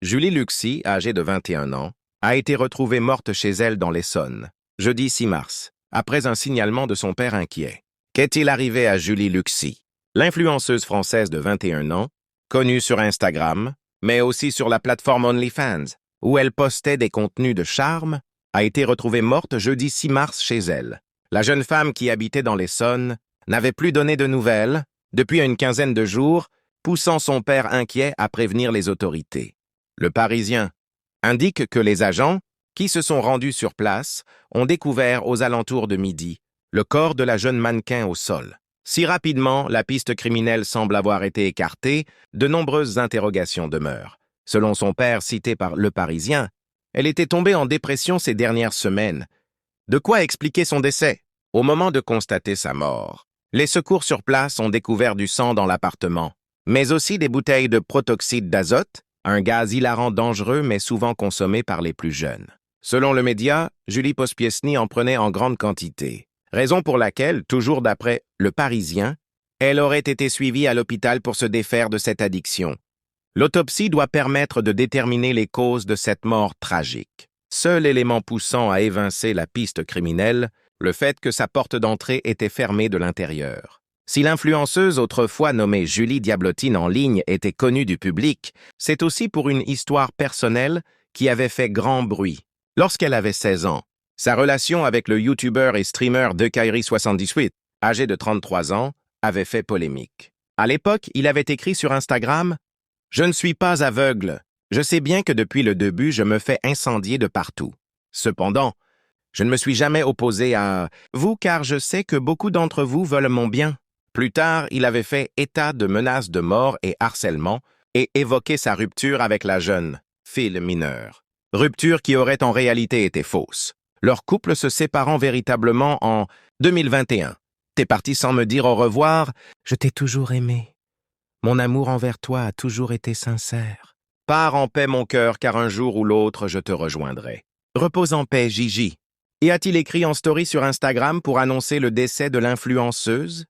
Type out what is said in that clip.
Julie Luxy, âgée de 21 ans, a été retrouvée morte chez elle dans l'Essonne, jeudi 6 mars, après un signalement de son père inquiet. Qu'est-il arrivé à Julie Luxy? L'influenceuse française de 21 ans, connue sur Instagram, mais aussi sur la plateforme OnlyFans, où elle postait des contenus de charme, a été retrouvée morte jeudi 6 mars chez elle. La jeune femme qui habitait dans l'Essonne n'avait plus donné de nouvelles depuis une quinzaine de jours, poussant son père inquiet à prévenir les autorités. Le Parisien indique que les agents, qui se sont rendus sur place, ont découvert aux alentours de midi le corps de la jeune mannequin au sol. Si rapidement la piste criminelle semble avoir été écartée, de nombreuses interrogations demeurent. Selon son père cité par Le Parisien, elle était tombée en dépression ces dernières semaines. De quoi expliquer son décès? Au moment de constater sa mort, les secours sur place ont découvert du sang dans l'appartement, mais aussi des bouteilles de protoxyde d'azote, un gaz hilarant dangereux mais souvent consommé par les plus jeunes. Selon le média, Julie Pospieszny en prenait en grande quantité, raison pour laquelle, toujours d'après Le Parisien, elle aurait été suivie à l'hôpital pour se défaire de cette addiction. L'autopsie doit permettre de déterminer les causes de cette mort tragique. Seul élément poussant à évincer la piste criminelle, le fait que sa porte d'entrée était fermée de l'intérieur. Si l'influenceuse autrefois nommée Julie Diablotine en ligne était connue du public, c'est aussi pour une histoire personnelle qui avait fait grand bruit. Lorsqu'elle avait 16 ans, sa relation avec le youtubeur et streamer Dekairi78, âgé de 33 ans, avait fait polémique. À l'époque, il avait écrit sur Instagram « Je ne suis pas aveugle. Je sais bien que depuis le début, je me fais incendier de partout. Cependant, je ne me suis jamais opposé à vous car je sais que beaucoup d'entre vous veulent mon bien. » Plus tard, il avait fait état de menaces de mort et harcèlement et évoqué sa rupture avec la jeune fille mineure. Rupture qui aurait en réalité été fausse. Leur couple se séparant véritablement en 2021. T'es parti sans me dire au revoir. Je t'ai toujours aimé. Mon amour envers toi a toujours été sincère. Pars en paix mon cœur, car un jour ou l'autre je te rejoindrai. Repose en paix, Gigi. Et a-t-il écrit en story sur Instagram pour annoncer le décès de l'influenceuse?